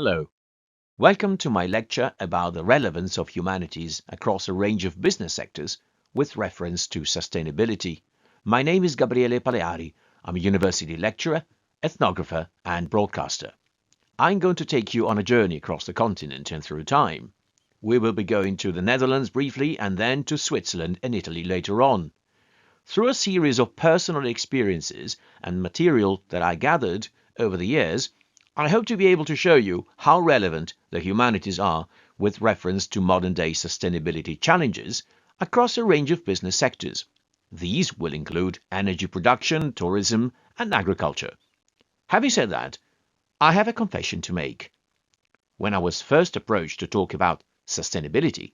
Hello. Welcome to my lecture about the relevance of humanities across a range of business sectors with reference to sustainability. My name is Gabriele Paleari. I'm a university lecturer, ethnographer, and broadcaster. I'm going to take you on a journey across the continent and through time. We will be going to the Netherlands briefly and then to Switzerland and Italy later on. Through a series of personal experiences and material that I gathered over the years, I hope to be able to show you how relevant the humanities are with reference to modern-day sustainability challenges across a range of business sectors. These will include energy production, tourism, and agriculture. Having said that, I have a confession to make. When I was first approached to talk about sustainability,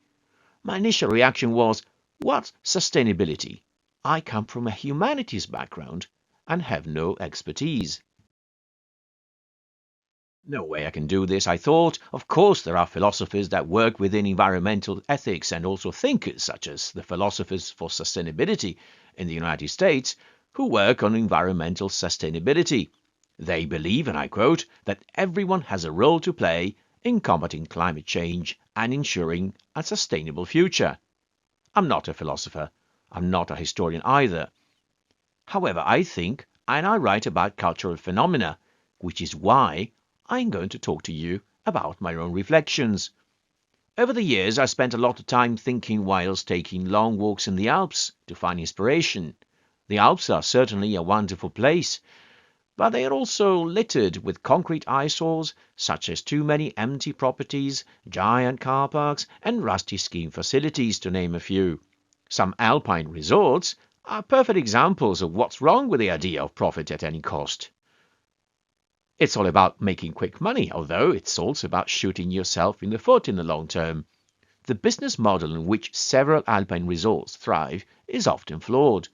my initial reaction was, "What sustainability? I come from a humanities background and have no expertise." No way I can do this, I thought. Of course, there are philosophers that work within environmental ethics and also thinkers, such as the philosophers for sustainability in the United States, who work on environmental sustainability. They believe, and I quote, that everyone has a role to play in combating climate change and ensuring a sustainable future. I'm not a philosopher. I'm not a historian either. However, I think and I write about cultural phenomena, which is why I'm going to talk to you about my own reflections. Over the years, I spent a lot of time thinking whilst taking long walks in the Alps to find inspiration. The Alps are certainly a wonderful place, but they are also littered with concrete eyesores, such as too many empty properties, giant car parks, and rusty skiing facilities, to name a few. Some alpine resorts are perfect examples of what's wrong with the idea of profit at any cost. It's all about making quick money, although it's also about shooting yourself in the foot in the long term. The business model in which several alpine resorts thrive is often flawed,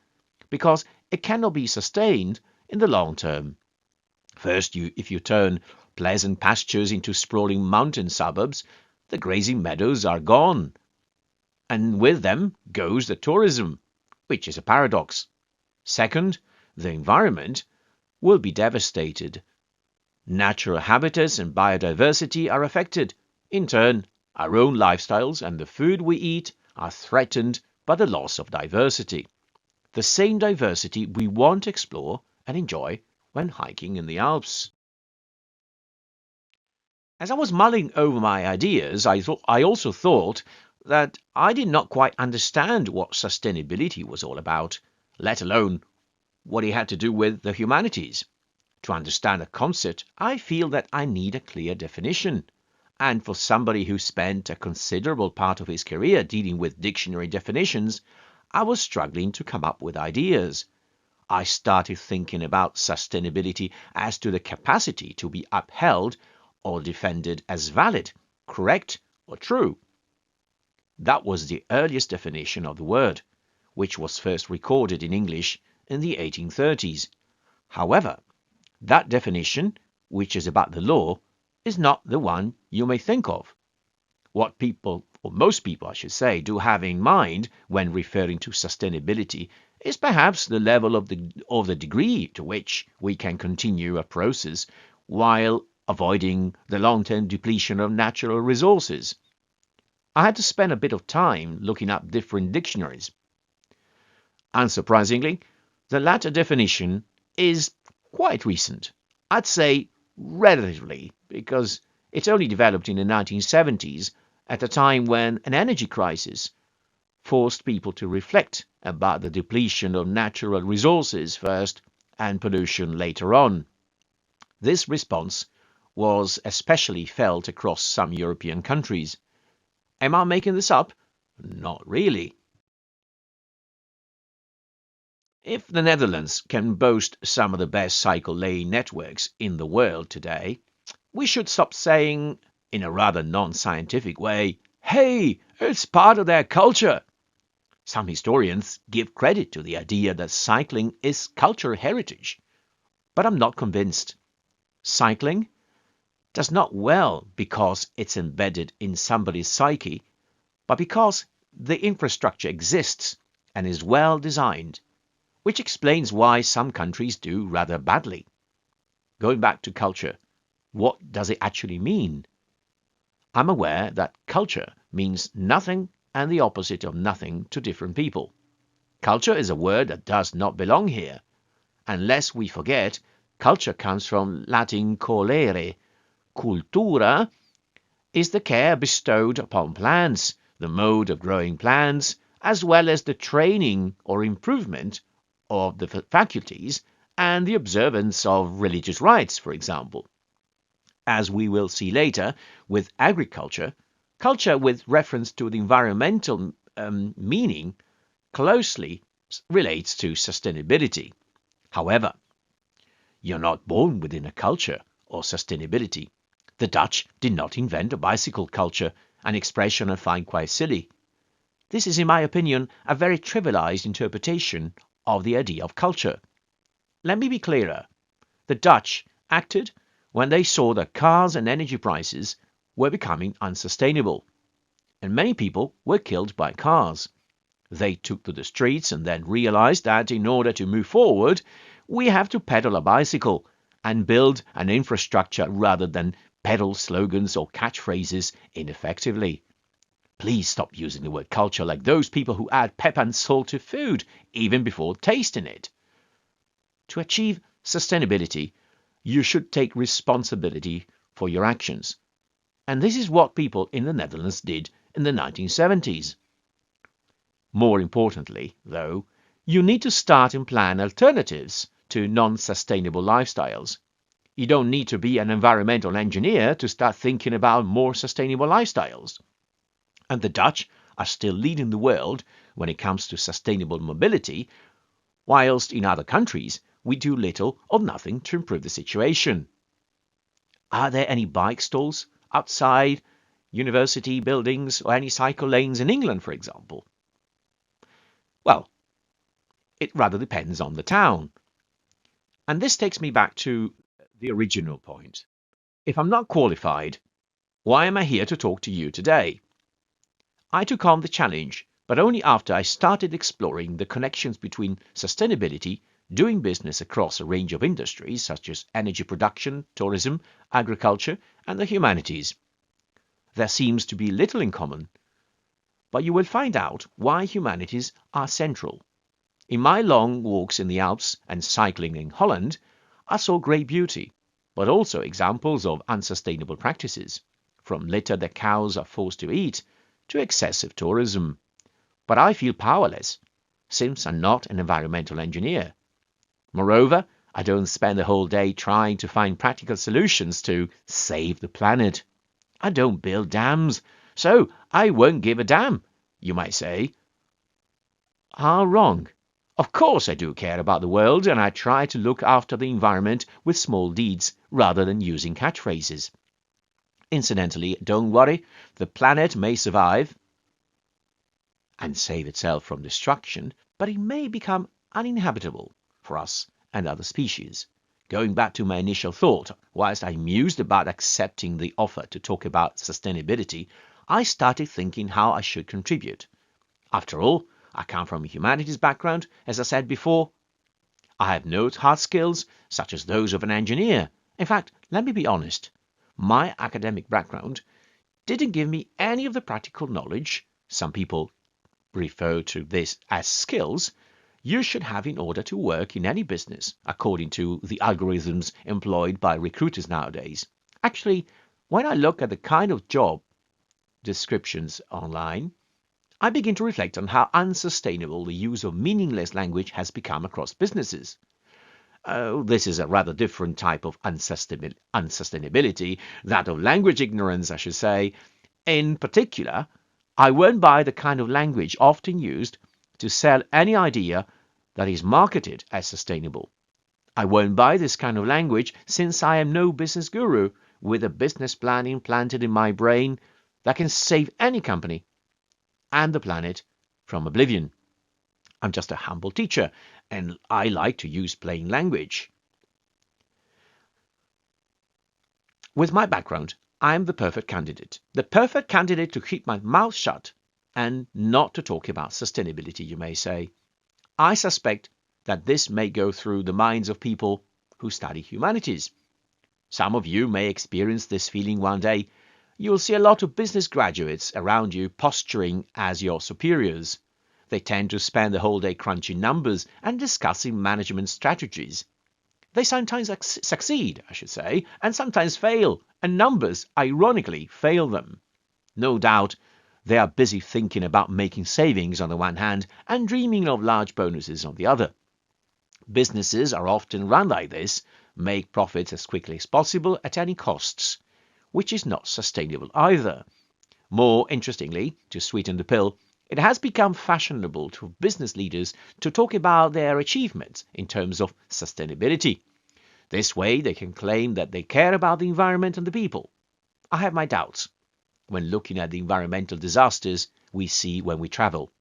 because it cannot be sustained in the long term. First, if you turn pleasant pastures into sprawling mountain suburbs, the grazing meadows are gone, and with them goes the tourism, which is a paradox. Second, the environment will be devastated. Natural habitats and biodiversity are affected. In turn, our own lifestyles and the food we eat are threatened by the loss of diversity. The same diversity we want to explore and enjoy when hiking in the Alps. As I was mulling over my ideas, I also thought that I did not quite understand what sustainability was all about, let alone what it had to do with the humanities. To understand a concept, I feel that I need a clear definition. And for somebody who spent a considerable part of his career dealing with dictionary definitions, I was struggling to come up with ideas. I started thinking about sustainability as to the capacity to be upheld or defended as valid, correct, or true. That was the earliest definition of the word, which was first recorded in English in the 1830s. However, that definition, which is about the law, is not the one you may think of. What people, or most people I should say, do have in mind when referring to sustainability is perhaps the level of the degree to which we can continue a process while avoiding the long-term depletion of natural resources. I had to spend a bit of time looking up different dictionaries. Unsurprisingly, the latter definition is quite recent. I'd say relatively, because it only developed in the 1970s at a time when an energy crisis forced people to reflect about the depletion of natural resources first and pollution later on. This response was especially felt across some European countries. Am I making this up? Not really. If the Netherlands can boast some of the best cycle lane networks in the world today, we should stop saying, in a rather non-scientific way, "Hey, it's part of their culture." Some historians give credit to the idea that cycling is cultural heritage, but I'm not convinced. Cycling does not well because it's embedded in somebody's psyche, but because the infrastructure exists and is well designed, which explains why some countries do rather badly. Going back to culture, What does it actually mean? I'm aware that culture means nothing and the opposite of nothing to different people. Culture is a word that does not belong here. And lest we forget, culture comes from Latin colere. Cultura is the care bestowed upon plants, the mode of growing plants, as well as the training or improvement of the faculties and the observance of religious rites, for example. As we will see later with agriculture, culture with reference to the environmental meaning closely relates to sustainability. However, you're not born within a culture or sustainability. The Dutch did not invent a bicycle culture, an expression I find quite silly. This is, in my opinion, a very trivialized interpretation of the idea of culture. Let me be clearer. The Dutch acted when they saw that cars and energy prices were becoming unsustainable, and many people were killed by cars. They took to the streets and then realized that in order to move forward, we have to pedal a bicycle and build an infrastructure rather than peddle slogans or catchphrases ineffectively. Please stop using the word culture like those people who add pep and salt to food even before tasting it. To achieve sustainability, you should take responsibility for your actions. And this is what people in the Netherlands did in the 1970s. More importantly, though, you need to start and plan alternatives to non-sustainable lifestyles. You don't need to be an environmental engineer to start thinking about more sustainable lifestyles. And the Dutch are still leading the world when it comes to sustainable mobility, whilst in other countries we do little or nothing to improve the situation. Are there any bike stalls outside university buildings or any cycle lanes in England, for example? Well, it rather depends on the town. And this takes me back to the original point. If I'm not qualified, why am I here to talk to you today? I took on the challenge, but only after I started exploring the connections between sustainability, doing business across a range of industries such as energy production, tourism, agriculture, and the humanities. There seems to be little in common, but you will find out why humanities are central. In my long walks in the Alps and cycling in Holland, I saw great beauty, but also examples of unsustainable practices, from litter that cows are forced to eat to excessive tourism. But I feel powerless, since I'm not an environmental engineer. Moreover, I don't spend the whole day trying to find practical solutions to save the planet. I don't build dams, so I won't give a damn, you might say. How wrong. Of course I do care about the world, and I try to look after the environment with small deeds rather than using catchphrases. Incidentally, don't worry, the planet may survive and save itself from destruction, but it may become uninhabitable for us and other species. Going back to my initial thought, whilst I mused about accepting the offer to talk about sustainability, I started thinking how I should contribute. After all, I come from a humanities background, as I said before. I have no hard skills, such as those of an engineer. In fact, let me be honest, my academic background didn't give me any of the practical knowledge, some people refer to this as skills, you should have in order to work in any business, according to the algorithms employed by recruiters nowadays. Actually, when I look at the kind of job descriptions online, I begin to reflect on how unsustainable the use of meaningless language has become across businesses. This is a rather different type of unsustainability, that of language ignorance, I should say. In particular, I won't buy the kind of language often used to sell any idea that is marketed as sustainable. I won't buy this kind of language since I am no business guru with a business plan implanted in my brain that can save any company and the planet from oblivion. I'm just a humble teacher, and I like to use plain language. With my background, I'm the perfect candidate. The perfect candidate to keep my mouth shut and not to talk about sustainability, you may say. I suspect that this may go through the minds of people who study humanities. Some of you may experience this feeling one day. You'll see a lot of business graduates around you posturing as your superiors. They tend to spend the whole day crunching numbers and discussing management strategies. They sometimes succeed, I should say, and sometimes fail, and numbers, ironically, fail them. No doubt, they are busy thinking about making savings on the one hand and dreaming of large bonuses on the other. Businesses are often run like this, make profits as quickly as possible at any costs, which is not sustainable either. More interestingly, to sweeten the pill, it has become fashionable for business leaders to talk about their achievements in terms of sustainability. This way, they can claim that they care about the environment and the people. I have my doubts when looking at the environmental disasters we see when we travel.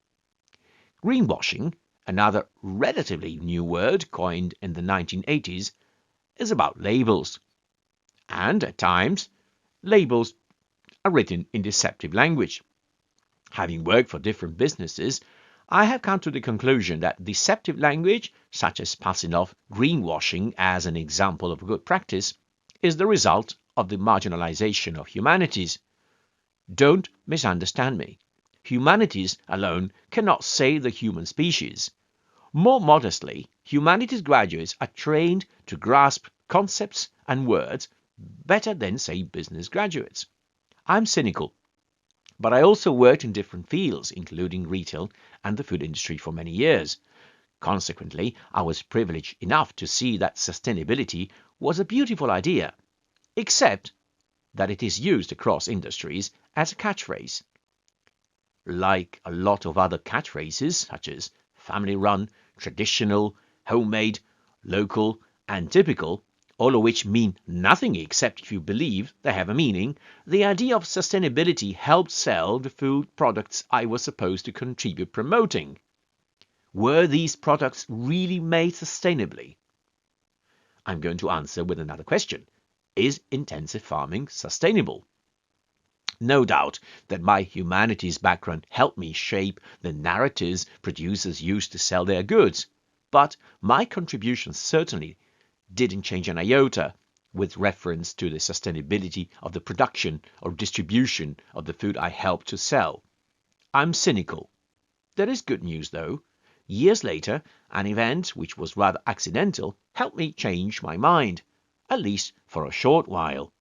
Greenwashing, another relatively new word coined in the 1980s, is about labels. And at times, labels are written in deceptive language. Having worked for different businesses, I have come to the conclusion that deceptive language, such as passing off greenwashing as an example of good practice, is the result of the marginalization of humanities. Don't misunderstand me. Humanities alone cannot save the human species. More modestly, humanities graduates are trained to grasp concepts and words better than, say, business graduates. I'm cynical, but I also worked in different fields, including retail and the food industry for many years. Consequently, I was privileged enough to see that sustainability was a beautiful idea, except that it is used across industries as a catchphrase. Like a lot of other catchphrases, such as family-run, traditional, homemade, local, and typical, all of which mean nothing except if you believe they have a meaning, the idea of sustainability helped sell the food products I was supposed to contribute promoting. Were these products really made sustainably? I'm going to answer with another question. Is intensive farming sustainable? No doubt that my humanities background helped me shape the narratives producers used to sell their goods, but my contribution certainly didn't change an iota with reference to the sustainability of the production or distribution of the food I helped to sell. I'm cynical. There is good news, though. Years later, an event which was rather accidental helped me change my mind, at least for a short while.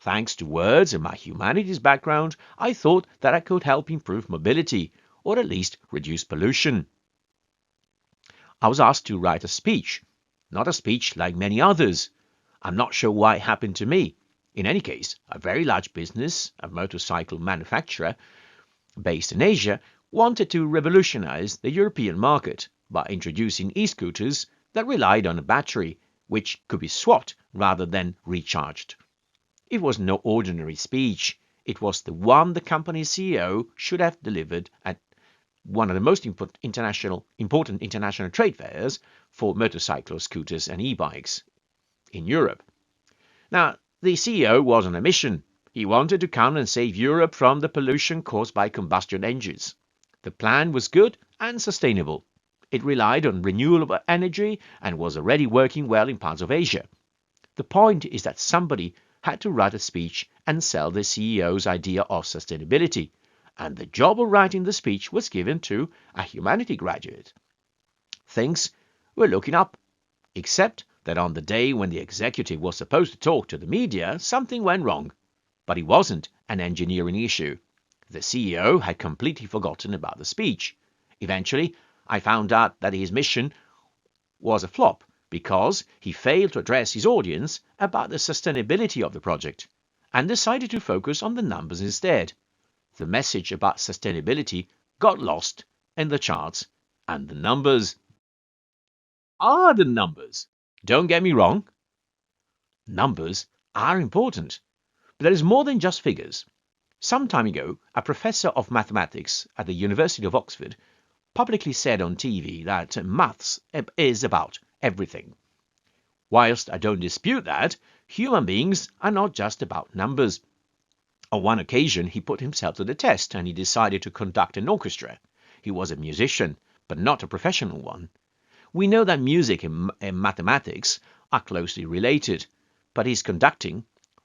Thanks to words and my humanities background, I thought that I could help improve mobility, or at least reduce pollution. I was asked to write a speech. Not a speech like many others. I'm not sure why it happened to me. In any case, a very large business, a motorcycle manufacturer based in Asia, wanted to revolutionize the European market by introducing e-scooters that relied on a battery, which could be swapped rather than recharged. It was no ordinary speech. It was the one the company's CEO should have delivered at one of the most important international trade fairs for motorcycles, scooters and e-bikes in Europe. Now, the CEO was on a mission. He wanted to come and save Europe from the pollution caused by combustion engines. The plan was good and sustainable. It relied on renewable energy and was already working well in parts of Asia. The point is that somebody had to write a speech and sell the CEO's idea of sustainability, and the job of writing the speech was given to a humanities graduate. Things were looking up, except that on the day when the executive was supposed to talk to the media, something went wrong. But it wasn't an engineering issue. The CEO had completely forgotten about the speech. Eventually, I found out that his mission was a flop because he failed to address his audience about the sustainability of the project and decided to focus on the numbers instead. The message about sustainability got lost in the charts, and the numbers are the numbers. Don't get me wrong. Numbers are important, but there is more than just figures. Some time ago, a professor of mathematics at the University of Oxford publicly said on TV that maths is about everything. Whilst I don't dispute that, human beings are not just about numbers. On one occasion, he put himself to the test and he decided to conduct an orchestra. He was a musician, but not a professional one. We know that music and mathematics are closely related, but his conducting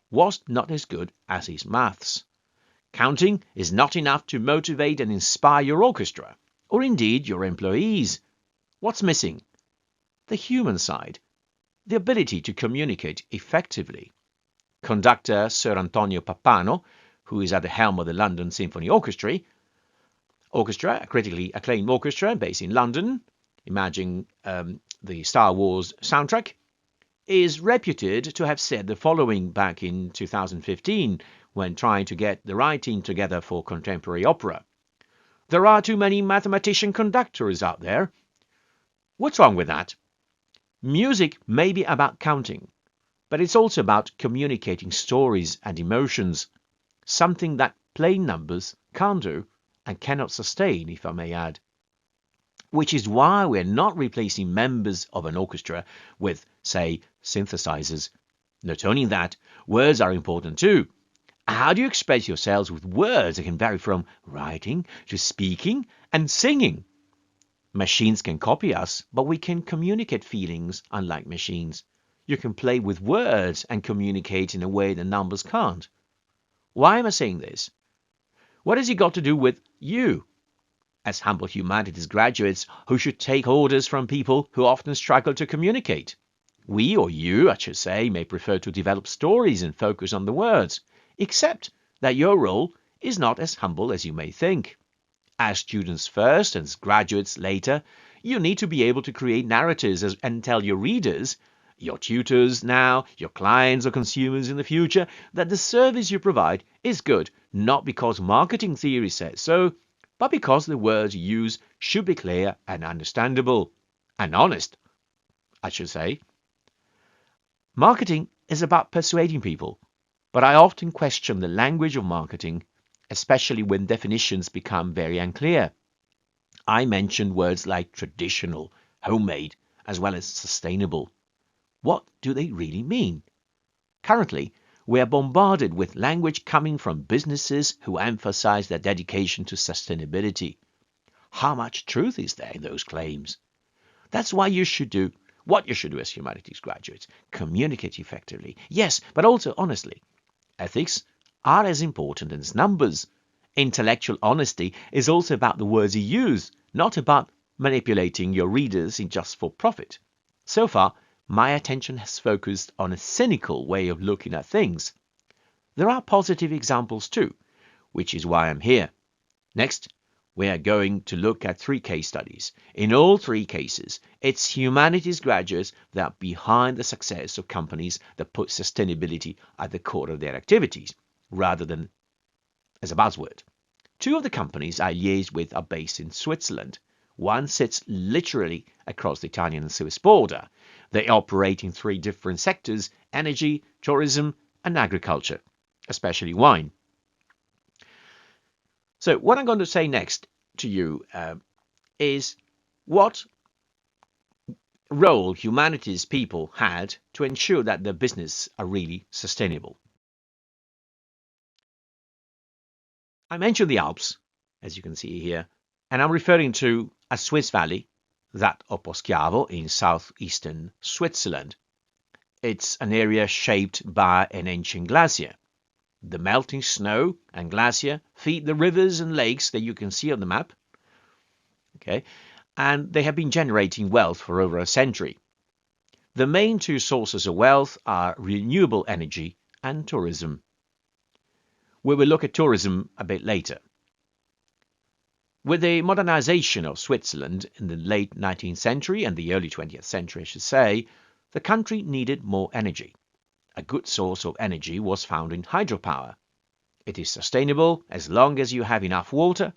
was not as good as his maths. Counting is not enough to motivate and inspire your orchestra, or indeed your employees. What's missing? The human side, the ability to communicate effectively. Conductor Sir Antonio Pappano, who is at the helm of the London Symphony Orchestra, a critically acclaimed orchestra based in London, imagine the Star Wars soundtrack, is reputed to have said the following back in 2015 when trying to get the right team together for contemporary opera. There are too many mathematician conductors out there. What's wrong with that? Music may be about counting, but it's also about communicating stories and emotions, something that plain numbers can't do and cannot sustain, if I may add. Which is why we're not replacing members of an orchestra with, say, synthesizers. Not only that, words are important too. How do you express yourselves with words that can vary from writing to speaking and singing? Machines can copy us, but we can communicate feelings unlike machines. You can play with words and communicate in a way that numbers can't. Why am I saying this? What has it got to do with you, as humble humanities graduates who should take orders from people who often struggle to communicate? We, or you, I should say, may prefer to develop stories and focus on the words, except that your role is not as humble as you may think. As students first and as graduates later, you need to be able to create narratives and tell your readers, your tutors now, your clients or consumers in the future, that the service you provide is good, not because marketing theory says so, but because the words you use should be clear and understandable. And honest, I should say. Marketing is about persuading people, but I often question the language of marketing, especially when definitions become very unclear. I mentioned words like traditional, homemade, as well as sustainable. What do they really mean? Currently, we are bombarded with language coming from businesses who emphasize their dedication to sustainability. How much truth is there in those claims? That's why you should do what you should do as humanities graduates. Communicate effectively. Yes, but also honestly. Ethics are as important as numbers. Intellectual honesty is also about the words you use, not about manipulating your readers in just for profit. So far, my attention has focused on a cynical way of looking at things. There are positive examples too, which is why I'm here. Next, we are going to look at 3 case studies. In all 3 cases, it's humanities graduates that are behind the success of companies that put sustainability at the core of their activities, rather than as a buzzword. 2 of the companies I liaised with are based in Switzerland. One sits literally across the Italian and Swiss border. They operate in 3 different sectors: energy, tourism, and agriculture, especially wine. So what I'm going to say next to you is what role humanities people had to ensure that their business are really sustainable. I mentioned the Alps, as you can see here, and I'm referring to a Swiss valley, that of Poschiavo in southeastern Switzerland. It's an area shaped by an ancient glacier. The melting snow and glacier feed the rivers and lakes that you can see on the map. Okay, and they have been generating wealth for over a century. The main 2 sources of wealth are renewable energy and tourism. We will look at tourism a bit later. With the modernization of Switzerland in the late 19th century and the early 20th century, I should say, the country needed more energy. A good source of energy was found in hydropower. It is sustainable as long as you have enough water,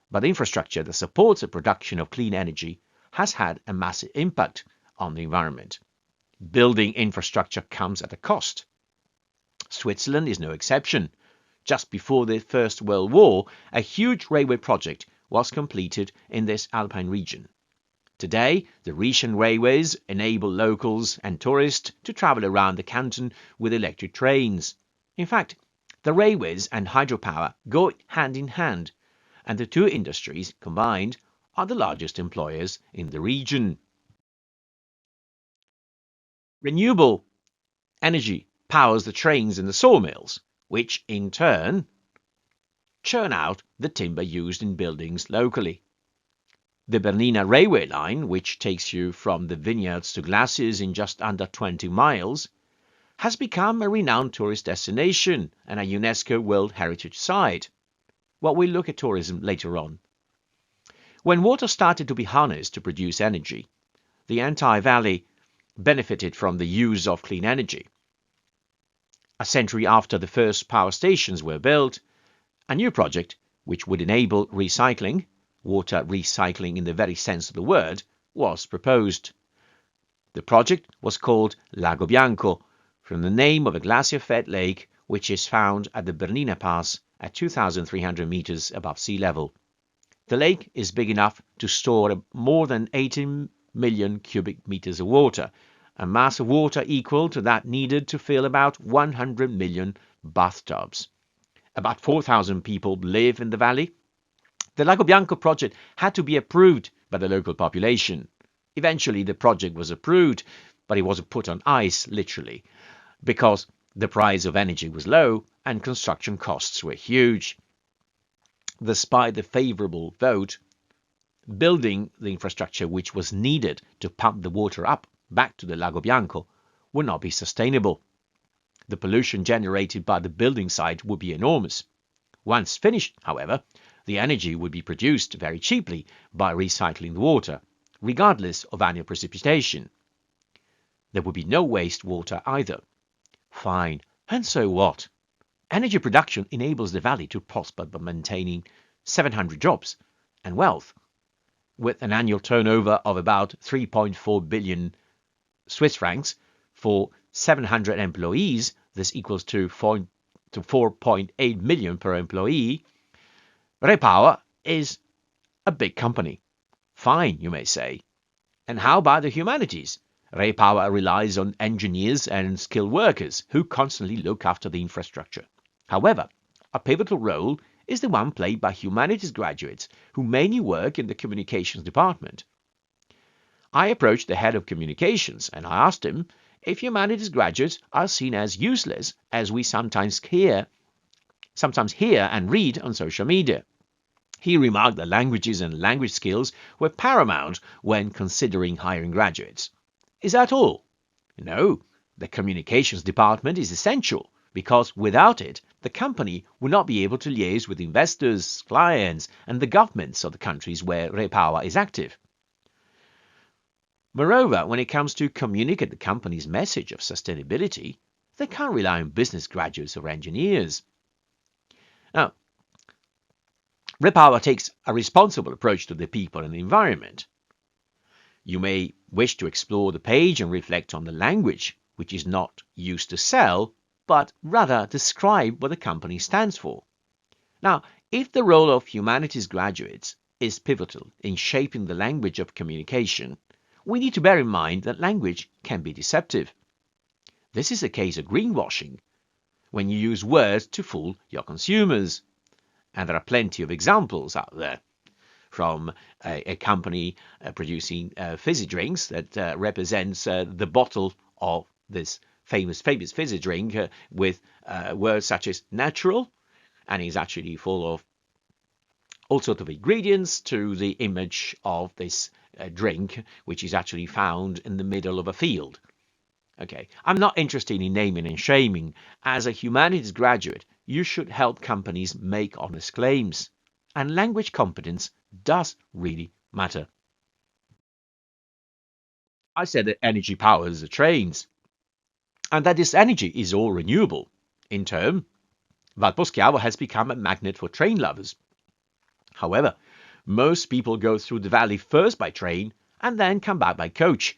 but the infrastructure that supports the production of clean energy has had a massive impact on the environment. Building infrastructure comes at a cost. Switzerland is no exception. Just before the First World War, a huge railway project was completed in this alpine region. Today, the Rhetian railways enable locals and tourists to travel around the canton with electric trains. In fact, the railways and hydropower go hand in hand, and the 2 industries combined are the largest employers in the region. Renewable energy powers the trains and the sawmills, which in turn churn out the timber used in buildings locally. The Bernina railway line, which takes you from the vineyards to glaciers in just under 20 miles, has become a renowned tourist destination and a UNESCO World Heritage Site. Well, we'll look at tourism later on. When water started to be harnessed to produce energy, the entire valley benefited from the use of clean energy. A century after the first power stations were built, a new project, which would enable recycling, water recycling in the very sense of the word, was proposed. The project was called Lago Bianco, from the name of a glacier-fed lake which is found at the Bernina Pass at 2,300 meters above sea level. The lake is big enough to store more than 18 million cubic meters of water, a mass of water equal to that needed to fill about 100 million bathtubs. About 4,000 people live in the valley. The Lago Bianco project had to be approved by the local population. Eventually, the project was approved, but it was put on ice, literally, because the price of energy was low and construction costs were huge. Despite the favorable vote, building the infrastructure which was needed to pump the water up back to the Lago Bianco would not be sustainable. The pollution generated by the building site would be enormous. Once finished, however, the energy would be produced very cheaply by recycling the water, regardless of annual precipitation. There would be no wastewater either. Fine, and so what? Energy production enables the valley to prosper by maintaining 700 jobs and wealth. With an annual turnover of about 3.4 billion Swiss francs for 700 employees, this equals to 4.8 million per employee. Repower is a big company. Fine, you may say. And how about the humanities? Repower relies on engineers and skilled workers who constantly look after the infrastructure. However, a pivotal role is the one played by humanities graduates who mainly work in the communications department. I approached the head of communications and I asked him if humanities graduates are seen as useless as we sometimes hear and read on social media. He remarked that languages and language skills were paramount when considering hiring graduates. Is that all? No, the communications department is essential because without it, the company would not be able to liaise with investors, clients, and the governments of the countries where Repower is active. Moreover, when it comes to communicate the company's message of sustainability, they can't rely on business graduates or engineers. Now, Repower takes a responsible approach to the people and the environment. You may wish to explore the page and reflect on the language, which is not used to sell, but rather describe what the company stands for. Now, if the role of humanities graduates is pivotal in shaping the language of communication, we need to bear in mind that language can be deceptive. This is a case of greenwashing, when you use words to fool your consumers. And there are plenty of examples out there, from a company producing fizzy drinks that represents the bottle of this famous fizzy drink with words such as natural, and is actually full of all sorts of ingredients, to the image of this drink, which is actually found in the middle of a field. Okay, I'm not interested in naming and shaming. As a humanities graduate, you should help companies make honest claims. And language competence does really matter. I said that energy powers the trains, and that this energy is all renewable. In turn, Valposchiavo has become a magnet for train lovers. However, most people go through the valley first by train and then come back by coach.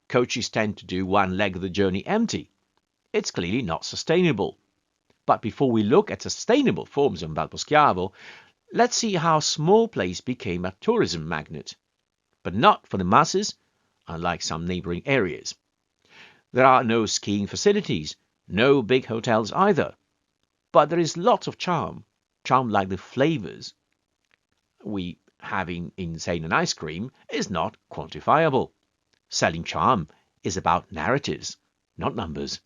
Coaches tend to do one leg of the journey empty. It's clearly not sustainable. But before we look at sustainable forms of Valposchiavo, let's see how a small place became a tourism magnet. But not for the masses, unlike some neighboring areas. There are no skiing facilities, no big hotels either. But there is lots of charm like the flavors we have in insane and ice cream is not quantifiable. Selling charm is about narratives, not numbers.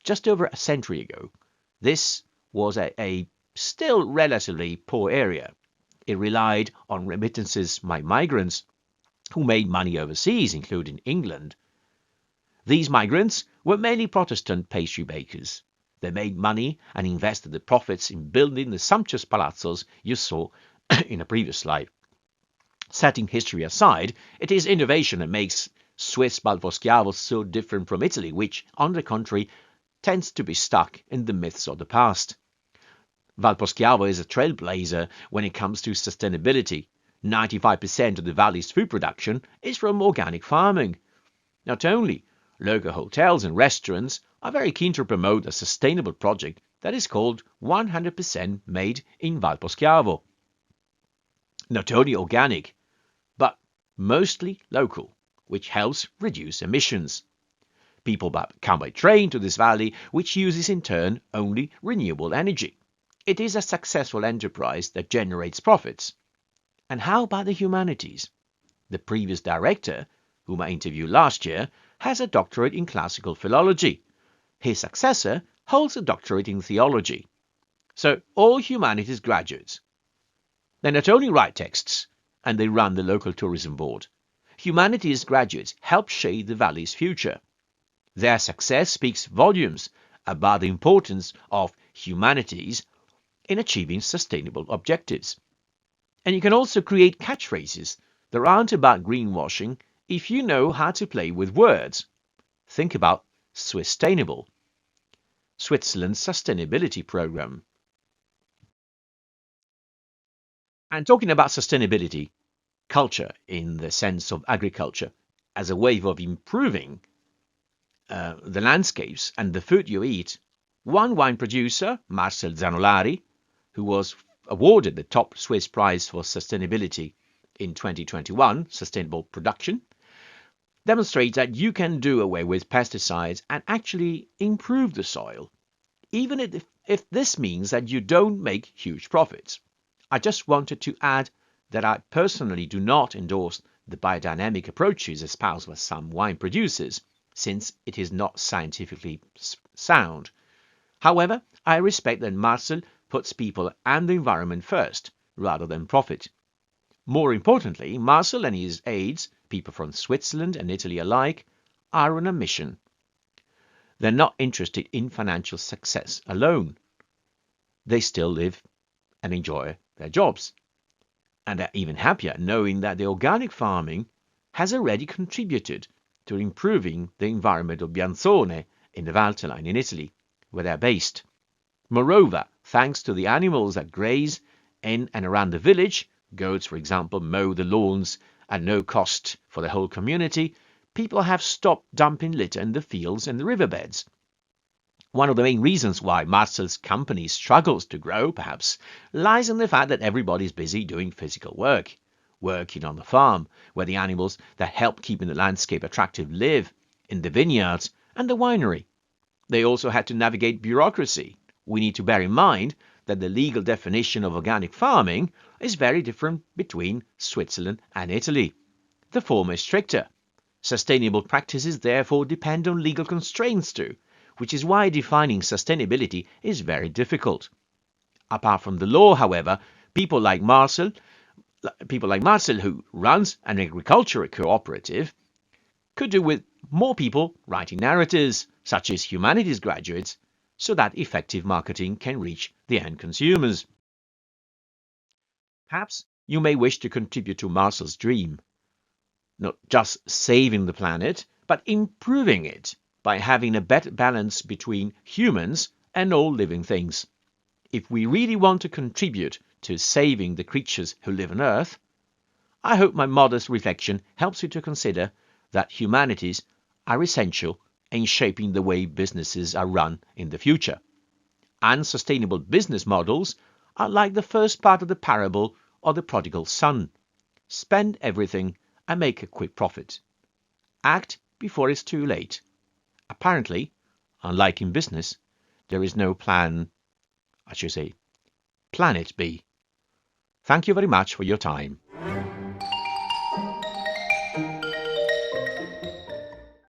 just over a century ago, this was a still relatively poor area. It relied on remittances by migrants who made money overseas, including England. These migrants were mainly Protestant pastry bakers. They made money and invested the profits in building the sumptuous palazzos you saw in a previous slide. Setting history aside, it is innovation that makes Swiss Valposchiavo so different from Italy, which, on the contrary, tends to be stuck in the myths of the past. Valposchiavo is a trailblazer when it comes to sustainability. 95% of the valley's food production is from organic farming. Not only, local hotels and restaurants are very keen to promote a sustainable project that is called 100% made in Valposchiavo. Not only organic, but mostly local, which helps reduce emissions. People come by train to this valley, which uses in turn only renewable energy. It is a successful enterprise that generates profits. And how about the humanities? The previous director, whom I interviewed last year, has a doctorate in classical philology. His successor holds a doctorate in theology. So all humanities graduates. They not only write texts, and they run the local tourism board. Humanities graduates help shape the valley's future. Their success speaks volumes about the importance of humanities in achieving sustainable objectives. And you can also create catchphrases that aren't about greenwashing if you know how to play with words. Think about Swisstainable, Switzerland's sustainability program. And talking about sustainability, culture in the sense of agriculture as a way of improving the landscapes and the food you eat, one wine producer, Marcel Zanolari, who was awarded the top Swiss prize for sustainability in 2021, sustainable production, demonstrates that you can do away with pesticides and actually improve the soil, even if this means that you don't make huge profits. I just wanted to add that I personally do not endorse the biodynamic approaches espoused by some wine producers, since it is not scientifically sound. However, I respect that Marcel puts people and the environment first, rather than profit. More importantly, Marcel and his aides, people from Switzerland and Italy alike, are on a mission. They're not interested in financial success alone. They still live and enjoy their jobs. And are even happier knowing that the organic farming has already contributed to improving the environment of Bianzone in the Valtelline in Italy, where they're based. Moreover, thanks to the animals that graze in and around the village, goats, for example, mow the lawns at no cost for the whole community, people have stopped dumping litter in the fields and the riverbeds. One of the main reasons why Marcel's company struggles to grow, perhaps, lies in the fact that everybody's busy doing physical work, working on the farm, where the animals that help keeping the landscape attractive live, in the vineyards and the winery. They also had to navigate bureaucracy. We need to bear in mind that the legal definition of organic farming is very different between Switzerland and Italy. The former is stricter. Sustainable practices therefore depend on legal constraints too, which is why defining sustainability is very difficult. Apart from the law, however, people like Marcel, who runs an agricultural cooperative, could do with more people writing narratives, such as humanities graduates, so that effective marketing can reach the end consumers. Perhaps you may wish to contribute to Marcel's dream, not just saving the planet, but improving it by having a better balance between humans and all living things. If we really want to contribute to saving the creatures who live on Earth, I hope my modest reflection helps you to consider that humanities are essential in shaping the way businesses are run in the future. Unsustainable business models are like the first part of the parable of the prodigal son. Spend everything and make a quick profit. Act before it's too late. Apparently, unlike in business, there is no planet B. Thank you very much for your time.